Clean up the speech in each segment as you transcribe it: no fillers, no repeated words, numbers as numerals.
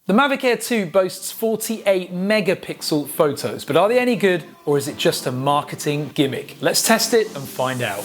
The Mavic Air 2 boasts 48 megapixel photos, but are they any good, or is it just a marketing gimmick? Let's test it and find out.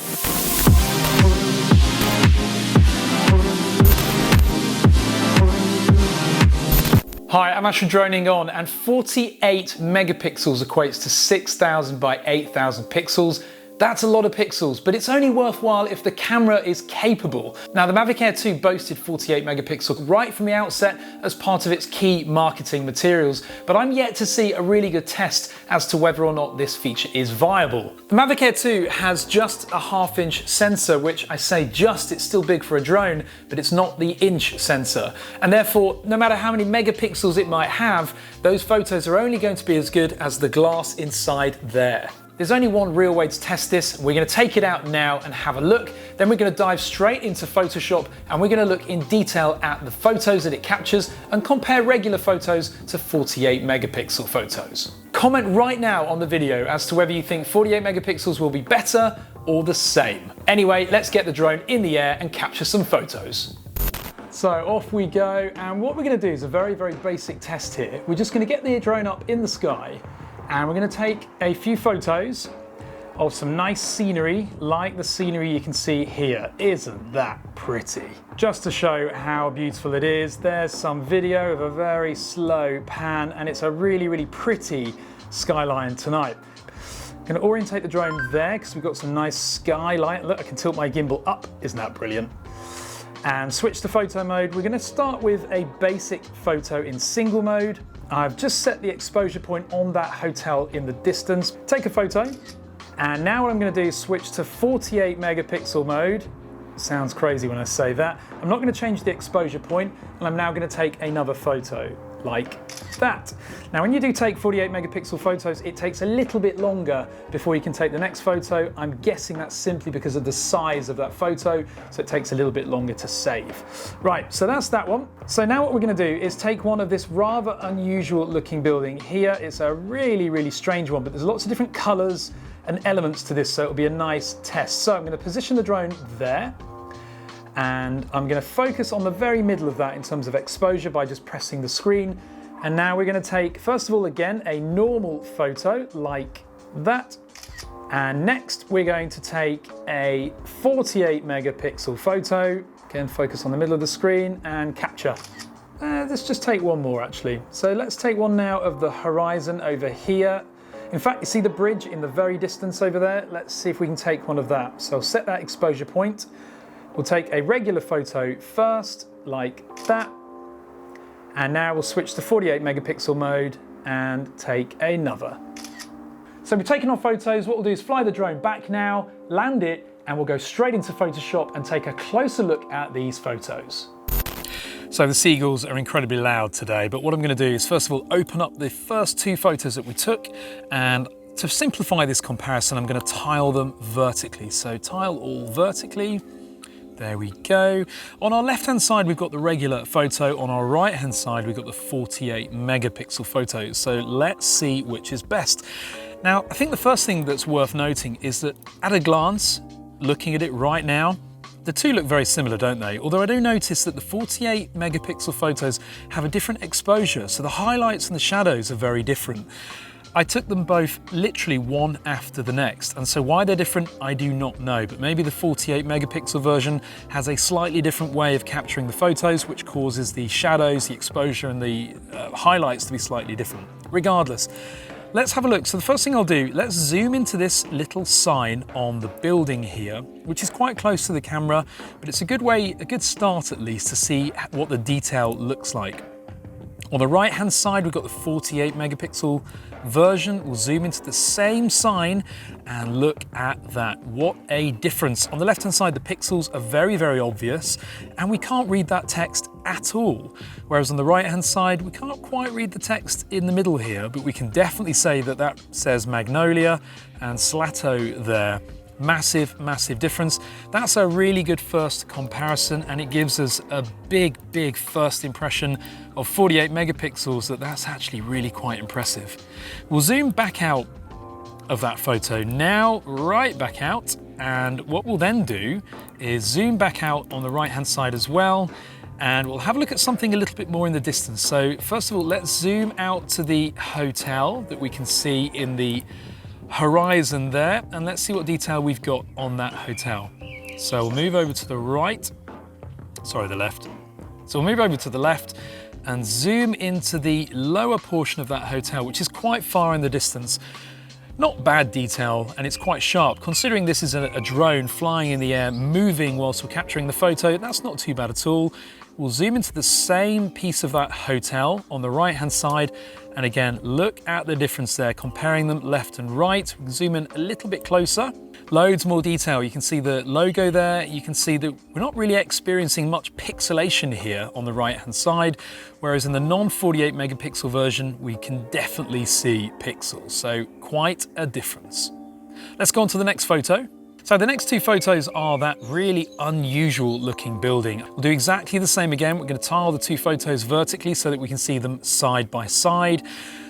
Hi, I'm Ash from DroningON, and 48 megapixels equates to 6,000 by 8,000 pixels. That's a lot of pixels, but it's only worthwhile if the camera is capable. Now, the Mavic Air 2 boasted 48 megapixel right from the outset as part of its key marketing materials, but I'm yet to see a really good test as to whether or not this feature is viable. The Mavic Air 2 has just a half-inch sensor, which I say just, it's still big for a drone, but it's not the inch sensor. And therefore, no matter how many megapixels it might have, those photos are only going to be as good as the glass inside there. There's only one real way to test this. We're going to take it out now and have a look. Then we're going to dive straight into Photoshop and we're going to look in detail at the photos that it captures and compare regular photos to 48 megapixel photos. Comment right now on the video as to whether you think 48 megapixels will be better or the same. Anyway, let's get the drone in the air and capture some photos. So off we go, and what we're going to do is a very, very basic test here. We're just going to get the drone up in the sky, and we're going to take a few photos of some nice scenery, like the scenery you can see here. Isn't that pretty? Just to show how beautiful it is, there's some video of a very slow pan, and it's a really, really pretty skyline tonight. I'm going to orientate the drone there because we've got some nice skylight. Look, I can tilt my gimbal up. Isn't that brilliant? And switch to photo mode. We're going to start with a basic photo in single mode. I've just set the exposure point on that hotel in the distance. Take a photo, and now what I'm going to do is switch to 48 megapixel mode. Sounds crazy when I say that. I'm not going to change the exposure point, and I'm now going to take another photo like that. Now, when you do take 48 megapixel photos, it takes a little bit longer before you can take the next photo. I'm guessing that's simply because of the size of that photo, so it takes a little bit longer to save. Right, so that's that one. So now what we're going to do is take one of this rather unusual looking building here. It's a really, really strange one, but there's lots of different colors and elements to this, so it'll be a nice test. So I'm going to position the drone there, and I'm going to focus on the very middle of that in terms of exposure by just pressing the screen. And now we're going to take, first of all, again, a normal photo like that. And next we're going to take a 48 megapixel photo. Again, focus on the middle of the screen and capture. Let's just take one more actually. So let's take one now of the horizon over here. In fact, you see the bridge in the very distance over there? Let's see if we can take one of that. So I'll set that exposure point. We'll take a regular photo first, like that. And now we'll switch to 48 megapixel mode and take another. So we've taken our photos. What we'll do is fly the drone back now, land it, and we'll go straight into Photoshop and take a closer look at these photos. So the seagulls are incredibly loud today, but what I'm going to do is first of all open up the first two photos that we took, and to simplify this comparison, I'm going to tile them vertically. So tile all vertically. There we go. On our left-hand side, we've got the regular photo. On our right-hand side, we've got the 48 megapixel photo. So let's see which is best. Now, I think the first thing that's worth noting is that at a glance, looking at it right now, the two look very similar, don't they? Although I do notice that the 48 megapixel photos have a different exposure. So the highlights and the shadows are very different. I took them both literally one after the next, and so why they're different I do not know, but maybe the 48 megapixel version has a slightly different way of capturing the photos, which causes the shadows, the exposure and the highlights to be slightly different. Regardless, let's have a look. So the first thing I'll do, let's zoom into this little sign on the building here, which is quite close to the camera, but it's a good way, a good start at least, to see what the detail looks like. On the right hand side, we've got the 48 megapixel version. We'll zoom into the same sign and look at that. What a difference. On the left hand side, the pixels are very, very obvious, and we can't read that text at all. Whereas on the right hand side, we can't quite read the text in the middle here, but we can definitely say that that says Magnolia and Slato there. Massive, massive difference. That's a really good first comparison, and it gives us a big, big first impression of 48 megapixels that's actually really quite impressive. We'll zoom back out of that photo now, right back out, and what we'll then do is zoom back out on the right hand side as well, and we'll have a look at something a little bit more in the distance. So first of all, let's zoom out to the hotel that we can see in the horizon there, and let's see what detail we've got on that hotel. So we'll move over to the right, sorry, the left. So we'll move over to the left and zoom into the lower portion of that hotel, which is quite far in the distance. Not bad detail, and it's quite sharp. Considering this is a drone flying in the air, moving whilst we're capturing the photo, that's not too bad at all. We'll zoom into the same piece of that hotel on the right-hand side, and again, look at the difference there, comparing them left and right. We can zoom in a little bit closer. Loads more detail. You can see the logo there. You can see that we're not really experiencing much pixelation here on the right-hand side, whereas in the non-48 megapixel version, we can definitely see pixels. So quite a difference. Let's go on to the next photo. So the next two photos are that really unusual looking building. We'll do exactly the same again. We're going to tile the two photos vertically so that we can see them side by side.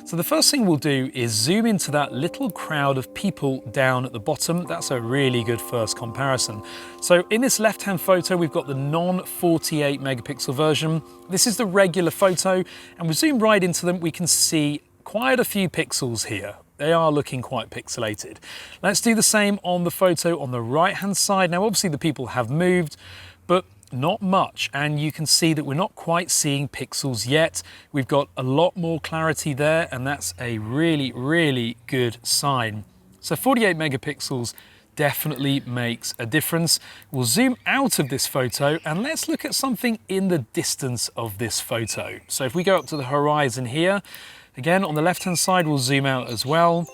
So the first thing we'll do is zoom into that little crowd of people down at the bottom. That's a really good first comparison. So in this left-hand photo, we've got the non-48 megapixel version. This is the regular photo, and we zoom right into them. We can see quite a few pixels here. They are looking quite pixelated. Let's do the same on the photo on the right-hand side. Now, obviously the people have moved, but not much. And you can see that we're not quite seeing pixels yet. We've got a lot more clarity there, and that's a really, really good sign. So 48 megapixels definitely makes a difference. We'll zoom out of this photo and let's look at something in the distance of this photo. So if we go up to the horizon here, again, on the left-hand side, we'll zoom out as well.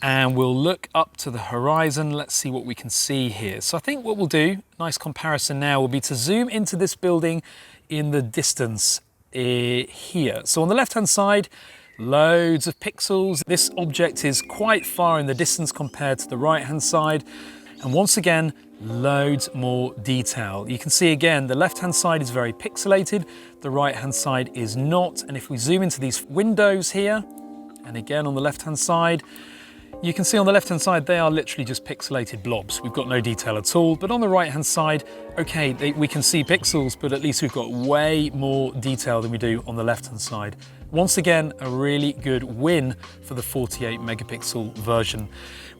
And we'll look up to the horizon. Let's see what we can see here. So I think what we'll do, nice comparison now, will be to zoom into this building in the distance here. So on the left-hand side, loads of pixels. This object is quite far in the distance compared to the right-hand side. And once again, loads more detail. You can see again, the left-hand side is very pixelated, the right-hand side is not. And if we zoom into these windows here, and again on the left-hand side, you can see on the left-hand side, they are literally just pixelated blobs. We've got no detail at all. But on the right-hand side, okay, we can see pixels, but at least we've got way more detail than we do on the left-hand side. Once again, a really good win for the 48 megapixel version.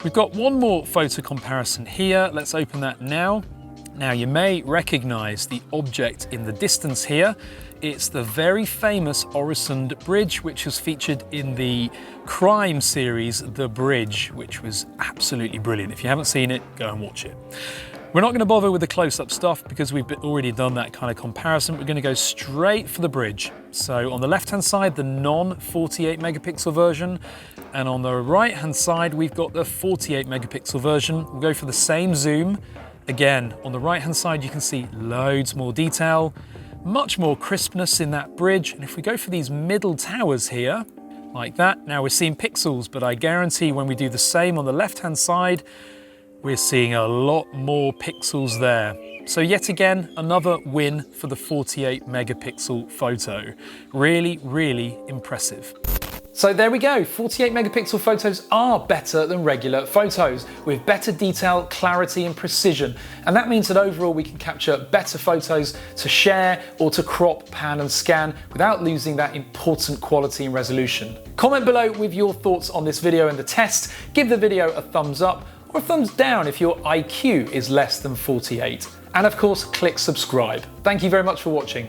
We've got one more photo comparison here. Let's open that now. Now you may recognize the object in the distance here. It's the very famous Oresund Bridge, which was featured in the crime series, The Bridge, which was absolutely brilliant. If you haven't seen it, go and watch it. We're not going to bother with the close-up stuff because we've already done that kind of comparison. We're going to go straight for the bridge. So on the left-hand side, the non-48 megapixel version, and on the right-hand side, we've got the 48 megapixel version. We'll go for the same zoom. Again, on the right-hand side, you can see loads more detail, much more crispness in that bridge. And if we go for these middle towers here, like that, now we're seeing pixels, but I guarantee when we do the same on the left-hand side, we're seeing a lot more pixels there. So yet again, another win for the 48 megapixel photo. Really, really impressive. So there we go, 48 megapixel photos are better than regular photos with better detail, clarity and precision. And that means that overall we can capture better photos to share or to crop, pan and scan without losing that important quality and resolution. Comment below with your thoughts on this video and the test. Give the video a thumbs up or a thumbs down if your IQ is less than 48. And of course, click subscribe. Thank you very much for watching.